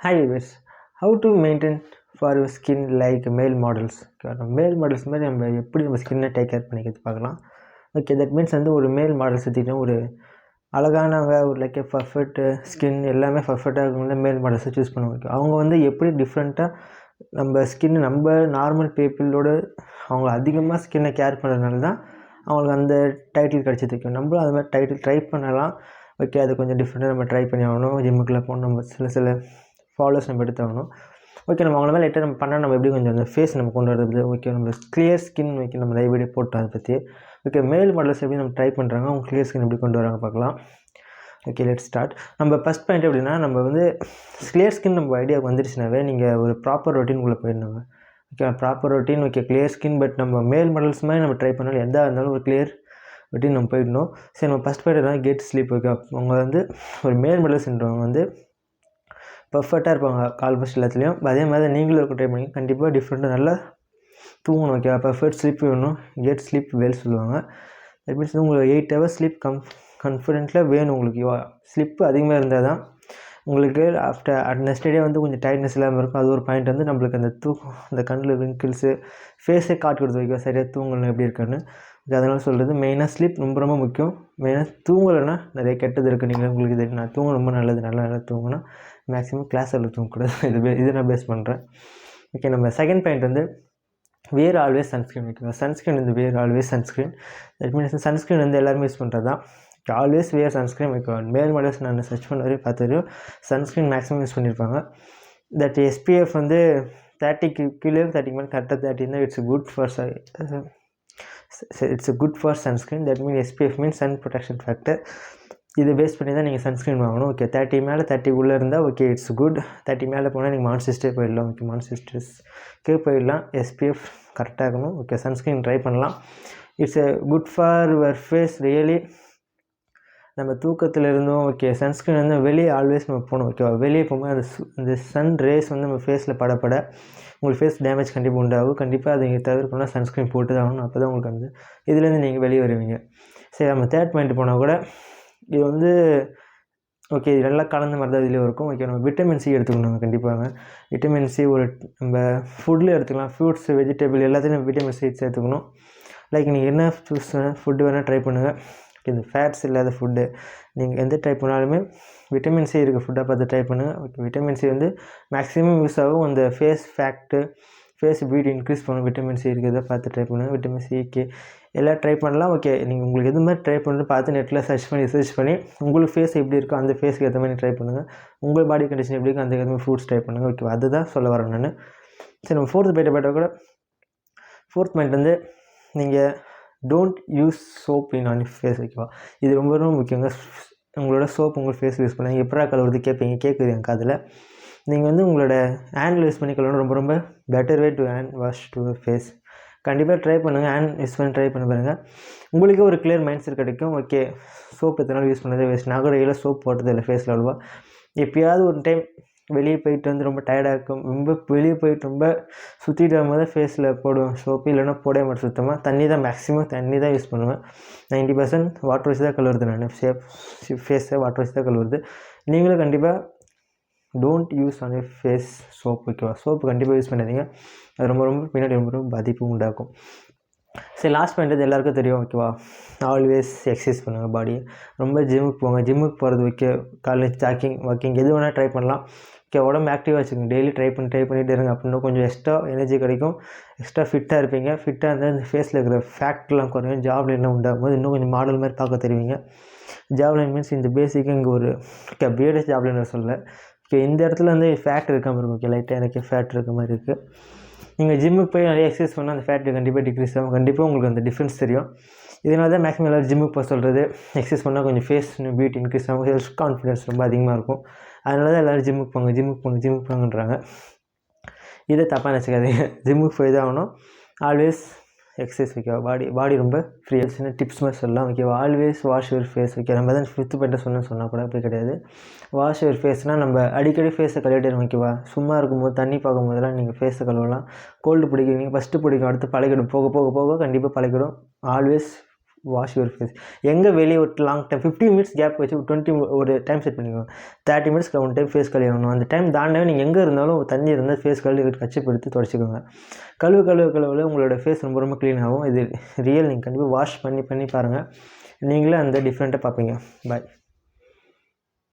Hi viewers, how to maintain for your skin like male models? மேல் models மாதிரி நம்ம எப்படி நம்ம ஸ்கின்னை டேக் கேர் பண்ணிக்கிறது பார்க்கலாம். ஓகே, தட் மீன்ஸ் வந்து ஒரு மேல் மாடல்ஸ் எடுத்துக்கிட்டோம், ஒரு அழகானவங்க, ஒரு லைக் பர்ஃபெக்ட் ஸ்கின் எல்லாமே பர்ஃபெக்டாக இருக்கவங்கள மேல் மாடல்ஸை சூஸ் பண்ணுவாங்க. அவங்க வந்து எப்படி டிஃப்ரெண்ட்டாக நம்ம ஸ்கின் நம்ம நார்மல் பீப்புளோட அவங்க அதிகமாக ஸ்கின்னை கேர் பண்ணுறதுனால தான் அவங்களுக்கு அந்த டைட்டில் கிடச்சிருக்கு. நம்மளும் அது மாதிரி டைட்டில் ட்ரை பண்ணலாம். ஓகே, அது கொஞ்சம் டிஃப்ரெண்ட்டாக நம்ம ட்ரை பண்ணி ஆகணும். ஜிம்முக்குள்ளே போகணும், நம்ம சில ஃபாலோவர்ஸ் நம்ம எடுத்தாகணும். ஓகே, நம்ம அவங்கள மேலே லைட்டாக நம்ம பண்ணால் நம்ம எப்படி கொஞ்சம் அந்த ஃபேஸ் நம்ம கொண்டு வரது. ஓகே, நம்ம கிளியர் ஸ்கின் ஓகே நம்ம நிறைய வீடியோ போட்டோம் அதை பற்றி. ஓகே, மேல் மாடல்ஸ் எப்படி நம்ம ட்ரை பண்ணுறாங்க, அவங்க கிளியர் ஸ்கின் எப்படி கொண்டு வராங்க பார்க்கலாம். Okay, let start. நம்ம ஃபஸ்ட் பாயிண்ட் எப்படின்னா, நம்ம வந்து கிளியர் ஸ்கின் நம்ம ஐடியாவுக்கு வந்துருச்சுனாவே நீங்கள் ஒரு ப்ராப்பர் ரொட்டீனுக்குள்ளே போயிடணுங்க. Okay, proper routine. Okay, clear skin. But நம்ம மேல் மாடல்ஸ் மாதிரி நம்ம ட்ரை பண்ணாலும் எதாக இருந்தாலும் ஒரு கிளியர் ரொட்டீன் நம்ம போயிடணும். சரி, நம்ம ஃபஸ்ட் பாயிண்ட் தான் கெட் ஸ்லீப். ஓகே, அவங்க வந்து ஒரு மேல் மாடல்ஸ்ன்றவங்க வந்து பர்ஃபெக்டாக இருப்பாங்க ஆல்மோஸ்ட் எல்லாத்துலேயும். அதே மாதிரி நீங்களும் இருக்க ட்ரை பண்ணி கண்டிப்பாக டிஃப்ரெண்ட்டாக நல்லா தூங்கணும். ஓகே, பர்ஃபெக்ட் ஸ்லீப் வேணும். கெட் ஸ்லீப் வெல் சொல்லுவாங்க. தட் மீன்ஸ் உங்களுக்கு 8 hours ஸ்லீப் கான்ஃபிடென்ட்டில் வேணும். உங்களுக்கு ஸ்லீப்பு அதிகமாக இருந்தால் தான் உங்களுக்கு ஆஃப்டர் நெக்ஸ்ட் டே வந்து கொஞ்சம் டயர்ட்னஸ் இல்லாமல் இருக்கும். அது ஒரு பாயிண்ட் வந்து நம்மளுக்கு அந்த தூக்கம், அந்த கண்ணில் விங்கிள்ஸு ஃபேஸே காட்டு கொடுத்து வைக்கும் சரியாக தூங்கணும் எப்படி இருக்குன்னு. அதனால் சொல்கிறது மெயினாக ஸ்லீப் ரொம்ப ரொம்ப முக்கியம். மெயினாக தூங்கலைன்னா நிறைய கெட்டது இருக்குது. நீங்கள் உங்களுக்கு இது நான் தூங்க ரொம்ப நல்லது, நல்லா தூங்கினா மேக்ஸிமம் கிளாஸில் தூங்கக்கூடாது. இது நான் பேஸ் பண்ணுறேன். ஓகே, நம்ம செகண்ட் பாயிண்ட் வந்து வேர் ஆல்வேஸ் சன்ஸ்க்ரீன். ஓகேவா, சன்ஸ்க்ரீன் வந்து wear always sunscreen. That means sunscreen வந்து எல்லாருமே யூஸ் பண்ணுறது தான். Always wear sunscreen. ஓகேவா, மேல் மாடல்ஸ் நான் சர்ச் பண்ண வரையும் பார்த்தது சன்ஸ்க்ரீன் மேக்ஸிமம் யூஸ் பண்ணியிருப்பாங்க. தட் SPF வந்து 30க்கு கீழே 30க்கு மேலே கரெக்டாக 30 இருந்தால் it's good for sunscreen. That mean SPF means sun protection factor. இதை பேஸ் பண்ணி தான் நீங்கள் சன்ஸ்க்ரீன் வாங்கணும். ஓகே, 30 மேலே 30 உள்ளே இருந்தால் ஓகே இட்ஸ் குட். 30 மேலே போனால் நீங்கள் மான்சிஸ்டே போயிடலாம். ஓகே, மான்சிஸ்டர்ஸ்க்கே போயிடலாம். SPF கரெக்டாக இருக்கணும். ஓகே, சன்ஸ்க்ரீன் ட்ரை பண்ணலாம். It's good for your face. Really நம்ம தூக்கத்தில் இருந்தோம். ஓகே, சன்ஸ்க்ரீன் வந்து வெளியே ஆல்வேஸ் நம்ம போகணும். ஓகேவா, வெளியே போகும்போது அந்த சன் ரேஸ் வந்து நம்ம ஃபேஸில் படப்பட உங்களுக்கு ஃபேஸ் டேமேஜ் கண்டிப்பாக உண்டாகும். கண்டிப்பாக அதை நீங்கள் தவிர்க்கணும்னா சன்ஸ்க்ரீன் போட்டு தான் ஆகணும். அப்போ தான் உங்களுக்கு வந்து இதுலேருந்து நீங்கள் வெளியே வருவீங்க. சரி, நம்ம தேர்ட் பாயிண்ட் போனால் கூட இது வந்து ஓகே இது நல்லா கலந்த மாதிரி தான் இதுலேயும் இருக்கும். ஓகே, நம்ம விட்டமின் சி எடுத்துக்கணும் கண்டிப்பாங்க. விட்டமின் சி ஒரு நம்ம ஃபுட்டில் எடுத்துக்கலாம். ஃப்ரூட்ஸ், வெஜிடபிள் எல்லாத்தையும் விட்டமின் சி சேர்த்துக்கணும். லைக் நீங்கள் என்ன ஃபுட்டு வேணால் ட்ரை பண்ணுங்கள். இந்த ஃபேட்ஸ் இல்லாத ஃபுட்டு நீங்கள் எந்த ட்ரை பண்ணாலுமே விட்டமின் சி இருக்க ஃபுட்டாக பார்த்து ட்ரை பண்ணுங்கள். ஓகே, விட்டமின் சி வந்து மேக்ஸிமம் யூஸ் ஆகும். அந்த face fact, face beauty increase பண்ணும். விட்டமின் சி இருக்கிறத பார்த்து ட்ரை பண்ணுங்கள். விட்டமின் சிக்கு எல்லாம் ட்ரை பண்ணலாம். ஓகே, நீங்கள் உங்களுக்கு எது மாதிரி ட்ரை பண்ணுறது பார்த்து நெட்டில் சர்ச் பண்ணி உங்களுக்கு ஃபேஸ் எப்படி இருக்கோ அந்த ஃபேஸுக்கு ஏற்ற மாதிரி ட்ரை பண்ணுங்கள். உங்கள் பாடி கண்டிஷன் எப்படி இருக்கோ அந்த ஏற்ற மாதிரி ஃப்ரூட்ஸ் ட்ரை பண்ணுங்கள். ஓகே, அதுதான் சொல்ல வரேன் நான். சரி, நம்ம ஃபோர்த் பாயிண்ட் வந்து நீங்கள் don't use soap in on face. ஓகேவா, இது ரொம்ப ரொம்ப முக்கியங்க. உங்களோட சோப் உங்கள் ஃபேஸ் யூஸ் பண்ணுங்கள். எப்படா கழுவுறது கேட்குது என் காதில். நீங்கள் வந்து உங்களோட ஹேண்டில் யூஸ் பண்ணி கழுவணும். ரொம்ப ரொம்ப better way to hand wash to face. கண்டிப்பாக ட்ரை பண்ணுங்கள். ஹேண்ட் யூஸ் பண்ணி ட்ரை பண்ணி பாருங்கள். உங்களுக்கே ஒரு கிளியர் மைண்ட் செட் கிடைக்கும். ஓகே, சோப் எத்தனை நாள் யூஸ் பண்ணதே வேஸ்ட். நான் கூட டெய்லியும் சோப் போட்டது இல்லை ஃபேஸில் அவ்வளோவா. எப்போயாவது ஒரு டைம் வெளியே போயிட்டு வந்து ரொம்ப டயர்டாக இருக்கும், ரொம்ப வெளியே போயிட்டு ரொம்ப சுற்றிட்டு வரும்போது ஃபேஸில் போடுவேன் சோப்பு. இல்லைன்னா போடவே மாட்டேன் சுத்தமாக. தண்ணி தான் மேக்ஸிமம் தண்ணி தான் யூஸ் பண்ணுவேன். 90% வாட்டர் வச்சு தான் கழுவுறது. நான் ஃபேஸை வாட்டர் வச்சு தான் கழுவுறது. நீங்களும் கண்டிப்பாக don't use on your face soap. ஓகேவா, சோப்பு கண்டிப்பாக யூஸ் பண்ணாதீங்க. அது ரொம்ப ரொம்ப பின்னாடி ரொம்ப பாதிப்பு உண்டாக்கும். சரி, லாஸ்ட் பாயிண்ட் இது எல்லாருக்கும் தெரியும். ஓகேவா, ஆல்வேஸ் எக்ஸசைஸ் பண்ணுங்கள் பாடியை. ரொம்ப ஜிம்முக்கு போங்க. ஜிம்முக்கு போகிறது ஓகே, காலேஜ் வாக்கிங் எது வேணால் ட்ரை பண்ணலாம். ஓகே, உடம்பு ஆக்டிவாக வச்சுக்கோங்க. டெய்லி ட்ரை பண்ணிகிட்டே இருங்க. அப்படின்னா கொஞ்சம் எக்ஸ்ட்ரா எனர்ஜி கிடைக்கும். எக்ஸ்ட்ரா ஃபிட்டாக இருப்பீங்க. ஃபிட்டாக இருந்தால் இந்த ஃபேஸில் இருக்கிற ஃபேக்ட்லாம் குறையும். ஜாப் லைன்லாம் உண்டாகும் போது இன்னும் கொஞ்சம் மாடல் மாதிரி பார்க்க தெரிவிங்க. ஜாப் லைன் மீன்ஸ் இந்த பேசிக்காக இங்கே ஒரு பியர்டு ஜாப் லைன் சொல்ல. ஓகே, இந்த இடத்துல வந்து ஃபேட் இருக்காமல் இருக்கும். ஓகே, லைட்டாக எனக்கு ஃபேட் இருக்க மாதிரி இருக்குது. நீங்கள் ஜிம்முக்கு போய் நிறைய எக்ஸசைஸ் பண்ணால் அந்த ஃபேட்டு கண்டிப்பாக டிக்ரீஸ் ஆகும். கண்டிப்பாக உங்களுக்கு அந்த டிஃப்ரென்ஸ் தெரியும். இதனால தான் மேக்ஸிமம் எல்லோரும் ஜிம்முக்கு போக சொல்கிறது. எக்ஸசைஸ் பண்ணால் கொஞ்சம் ஃபேஸ் பியூட்டி இன்க்ரீஸ் ஆகும். செல்ஃப் கான்ஃபிடன்ஸ் ரொம்ப அதிகமாக இருக்கும். அதனால தான் எல்லோரும் ஜிம்முக்கு போங்கன்றாங்க. இதை தப்பாக நினச்சிக்காதீங்க. ஜிம்முக்கு போய் தான் ஆகணும். Always exercise. ஓகேவா, பாடி ரொம்ப ஃப்ரீயாக சின்ன டிப்ஸ் மாதிரி சொல்லலாம். ஓகேவா, always wash your face. Okay, நம்ம தான் 5th பாயிண்ட்டை சொன்னால் கூட அப்படி கிடையாது. வாஷ் யுவர் ஃபேஸ்னால் நம்ம அடிக்கடி ஃபேஸை கழுவிட்டே. ஓகேவா, சும்மா இருக்கும்போது தண்ணி பார்க்கும்போதெல்லாம் நீங்கள் ஃபேஸை கழுவலாம். கோல்டு பிடிக்கிறீங்க, ஃபஸ்ட்டு பிடிக்கும், அடுத்து பழகிடும். போக கண்டிப்பாக பழகிடும். Always wash your face. எங்கே வெளியே ஒரு லாங் டைம் 15 மினிட்ஸ் கேப் வச்சு ஒரு டைம் செட் பண்ணிக்கோங்க. 30 மினிட்ஸ்க்கு ஒன் டைம் ஃபேஸ் கழுவணும். அந்த டைம் தாண்டவே நீங்கள் எங்கே இருந்தாலும் தண்ணி இருந்தால் ஃபேஸ் கழுவி கச்சிப் எடுத்து தொடச்சிக்கோங்க. கழுவு உங்களோட ஃபேஸ் ரொம்ப ரொம்ப க்ளீன் ஆகும். இது ரியல். நீங்கள் கண்டிப்பாக வாஷ் பண்ணி பாருங்கள். நீங்களே அந்த டிஃப்ரெண்ட்டாக பார்ப்பீங்க. பாய்.